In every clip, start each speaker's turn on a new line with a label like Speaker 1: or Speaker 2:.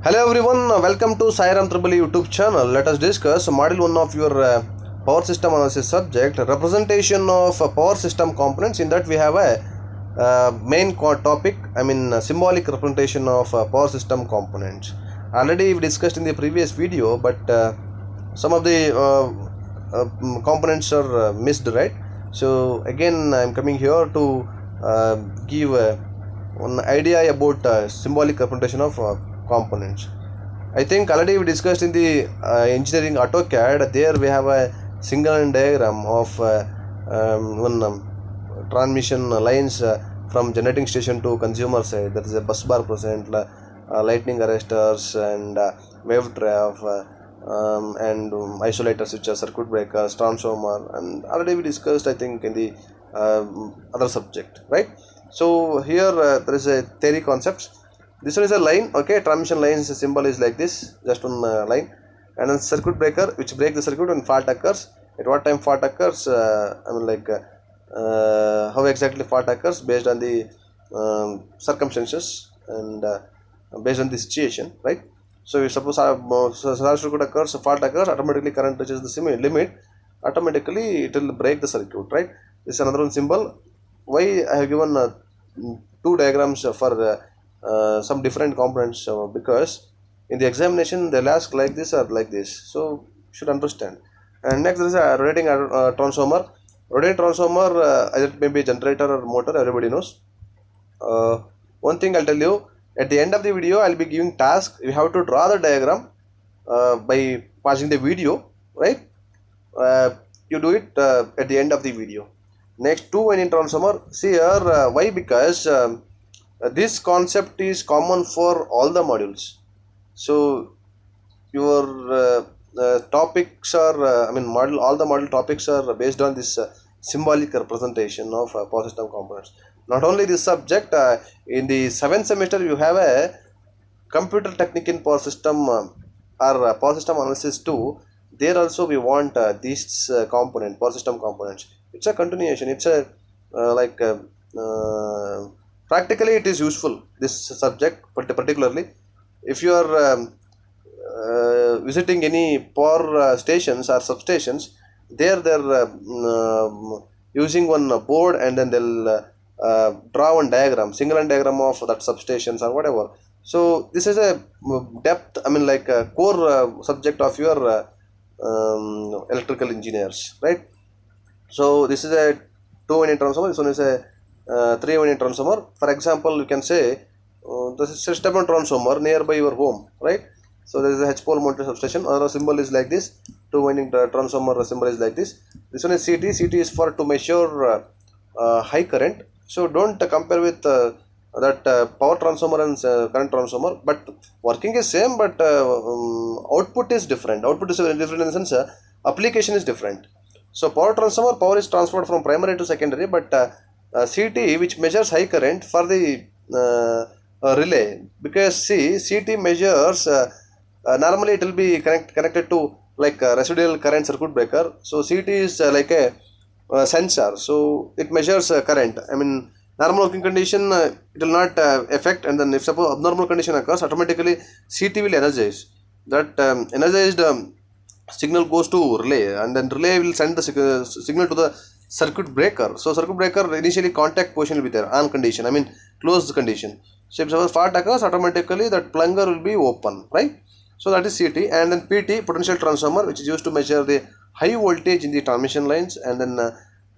Speaker 1: Hello everyone, welcome to Sairam Tribble YouTube channel. Let us discuss module 1 of your power system analysis subject, representation of power system components. In that we have a main topic, symbolic representation of power system components. Already we discussed in the previous video, but some of the components are missed, right? So again I am coming here to give one idea about symbolic representation of components. I think already we discussed in the engineering AutoCAD. There we have a single diagram of one transmission lines from generating station to consumer side. There is a bus bar present, lightning arresters and wave trap and isolators, which are circuit breakers, transformer, and already we discussed I think in the other subject, right? So here there is a theory concepts. This one is a line, okay. Transmission lines symbol is like this, just one line, and then circuit breaker which break the circuit when fault occurs. At what time fault occurs? How exactly fault occurs based on the circumstances and based on the situation, right? So if suppose circuit occurs, fault occurs, automatically current reaches the limit, automatically it will break the circuit, right? This is another one symbol. Why I have given two diagrams for some different components, because in the examination they'll ask like this or like this, so you should understand. And next there is a rotating transformer. Rotating transformer, either it may be a generator or motor, everybody knows. One thing I'll tell you, at the end of the video I'll be giving task. You have to draw the diagram by pausing the video, right? You do it at the end of the video. Next, two winding transformer. See here, why? Because this concept is common for all the modules. So your topics are model, all the model topics are based on this symbolic representation of power system components. Not only this subject, in the 7th semester you have a computer technique in power system or power system analysis too. There also we want these component, power system components. It's a continuation. It's a practically it is useful, this subject, particularly if you are visiting any power stations or substations. They're using one board, and then they'll draw one diagram, single diagram of that substations or whatever. So this is a depth, a core subject of your electrical engineers, right? So this is a 2-winding transformer. This one is a 3-winding transformer. For example, you can say this is a step-down transformer nearby your home, right? So there is a H pole mounted substation. Another symbol is like this. 2-winding transformer symbol is like this. This one is CT. CT is for to measure high current. So don't compare with that power transformer and current transformer. But working is same, but output is different. Output is different in the sense application is different. So power transformer, power is transferred from primary to secondary, but CT, which measures high current for the relay, because see, CT measures normally it will be connected to like residual current circuit breaker. So CT is like a sensor, so it measures current. Normal working condition it will not affect, and then if suppose abnormal condition occurs, automatically CT will energize. That energized signal goes to relay, and then relay will send the signal to the circuit breaker. So circuit breaker initially contact position will be there on condition, closed condition. So if suppose fault occurs, automatically that plunger will be open, right? So that is CT. And then PT, potential transformer, which is used to measure the high voltage in the transmission lines, and then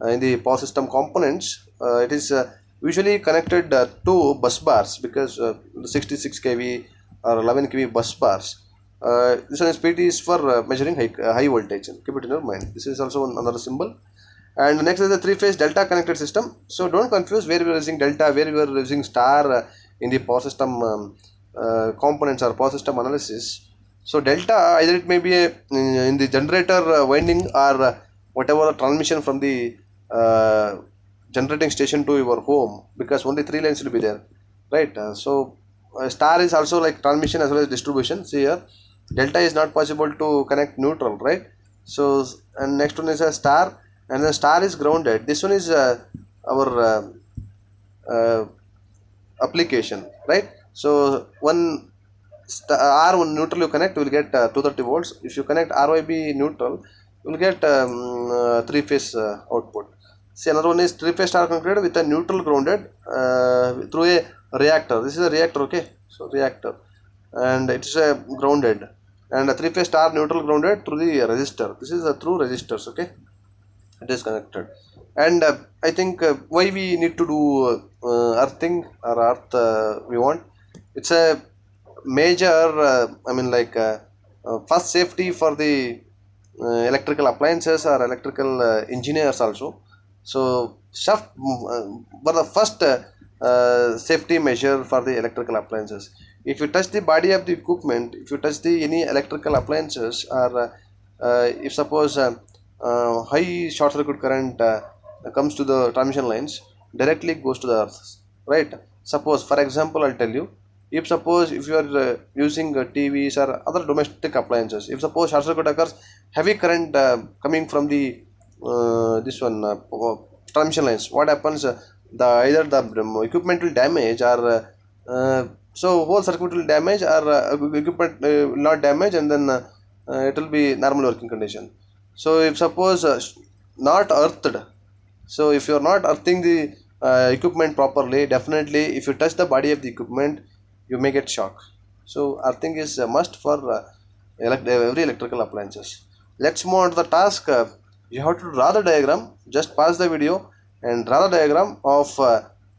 Speaker 1: in the power system components, it is usually connected to bus bars, because 66 kV or 11 kV bus bars. This one is PT is for measuring high voltage. Keep it in your mind. This is also another symbol. And next is the three-phase delta connected system. So don't confuse where we are using delta, where we are using star in the power system components or power system analysis. So delta, either it may be in the generator winding, or whatever transmission from the generating station to your home, because only 3 lines will be there, right? So star is also like transmission as well as distribution. See here, delta is not possible to connect neutral, right? So, and next one is a star, and then star is grounded. This one is our application, right? So one R neutral you connect, you will get 230 volts. If you connect RYB neutral, you will get three phase output. See, another one is three phase star connected with a neutral grounded through a reactor. This is a reactor, okay? So reactor, and it is a grounded, and a three phase star neutral grounded through the resistor. This is a through resistors, okay? It is connected. And I think why we need to do earthing or earth we want, it's a major first safety for the electrical appliances or electrical engineers also. So shaft for the first safety measure for the electrical appliances, if you touch the body of the equipment, if you touch the any electrical appliances, or if suppose high short circuit current comes to the transmission lines, directly goes to the earth, right? Suppose for example I'll tell you, if suppose if you are using TVs or other domestic appliances, if suppose short circuit occurs, heavy current coming from the this one transmission lines, what happens, the either the equipment will damage, or so whole circuit will damage, or equipment will not damage, and then it will be normal working condition. So if suppose not earthed, so if you are not earthing the equipment properly, definitely if you touch the body of the equipment, you may get shock. So earthing is a must for every electrical appliances. Let's move on to the task. You have to draw the diagram. Just pause the video and draw the diagram of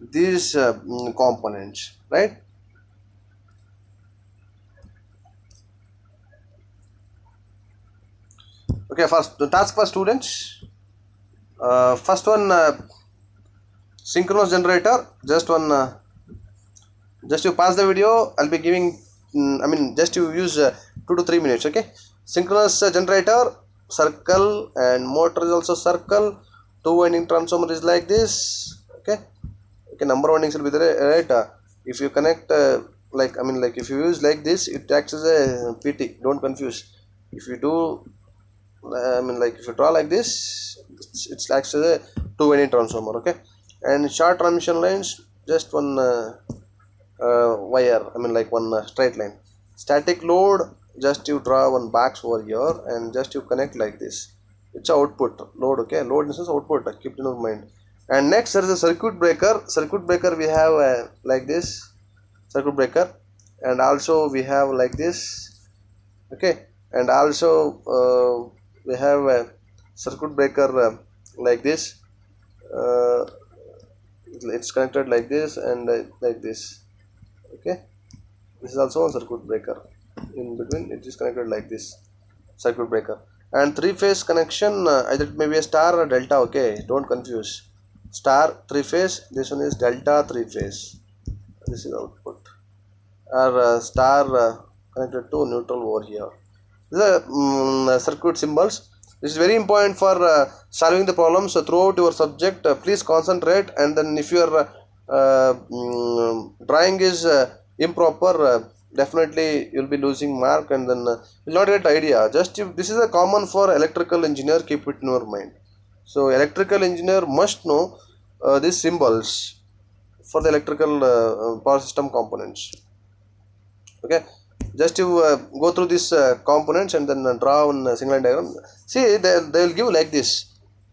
Speaker 1: these components, right? Okay, first the task for students. First one, synchronous generator. Just you pause the video. I'll be giving. Just you use 2 to 3 minutes. Okay. Synchronous generator, circle, and motor is also circle. Two winding transformer is like this. Okay. Okay. Number windings will be there, right? If you connect, if you use like this, it acts as a PT. Don't confuse. If you do, if you draw like this, it's acts as a two winding transformer. Okay. And short transmission lines, just one wire, one straight line. Static load, just you draw one box over here and just you connect like this. It's a output load, okay? Load is output, keep it in your mind. And next there is a circuit breaker. Circuit breaker we have like this circuit breaker, and also we have like this, okay? And also we have a circuit breaker like this. It's connected like this and like this, okay? This is also a circuit breaker. In between it is connected like this circuit breaker. And three phase connection, either it may be a star or delta, okay? Don't confuse. Star three phase, this one is delta three phase, this is output, or star connected to neutral over here. These are circuit symbols. This is very important for solving the problems. So throughout your subject, please concentrate, and then if your drawing is improper, definitely you'll be losing mark, and then you'll not get idea. Just if this is a common for electrical engineer, keep it in your mind. So electrical engineer must know these symbols for the electrical power system components, okay? Just you go through these components and then draw one single line diagram. See, they will give like this.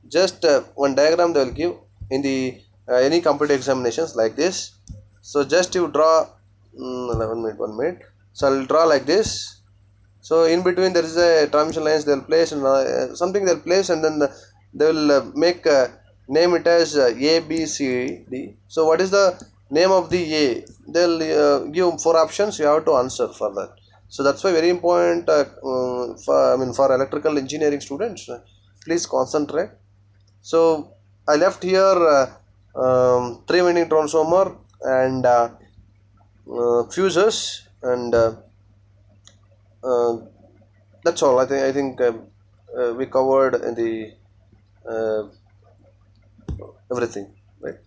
Speaker 1: Just one diagram they will give in the any competitive examinations like this. So just you draw 1 minute. So I'll draw like this. So in between there is a transmission lines they will place, and something they will place, and then they will make name it as A, B, C, D. So what is the name of the A? They'll give 4 options. You have to answer for that. So that's why very important for electrical engineering students. Please concentrate. So I left here 3 winding transformer and fuses, and that's all. I think we covered in the everything, right?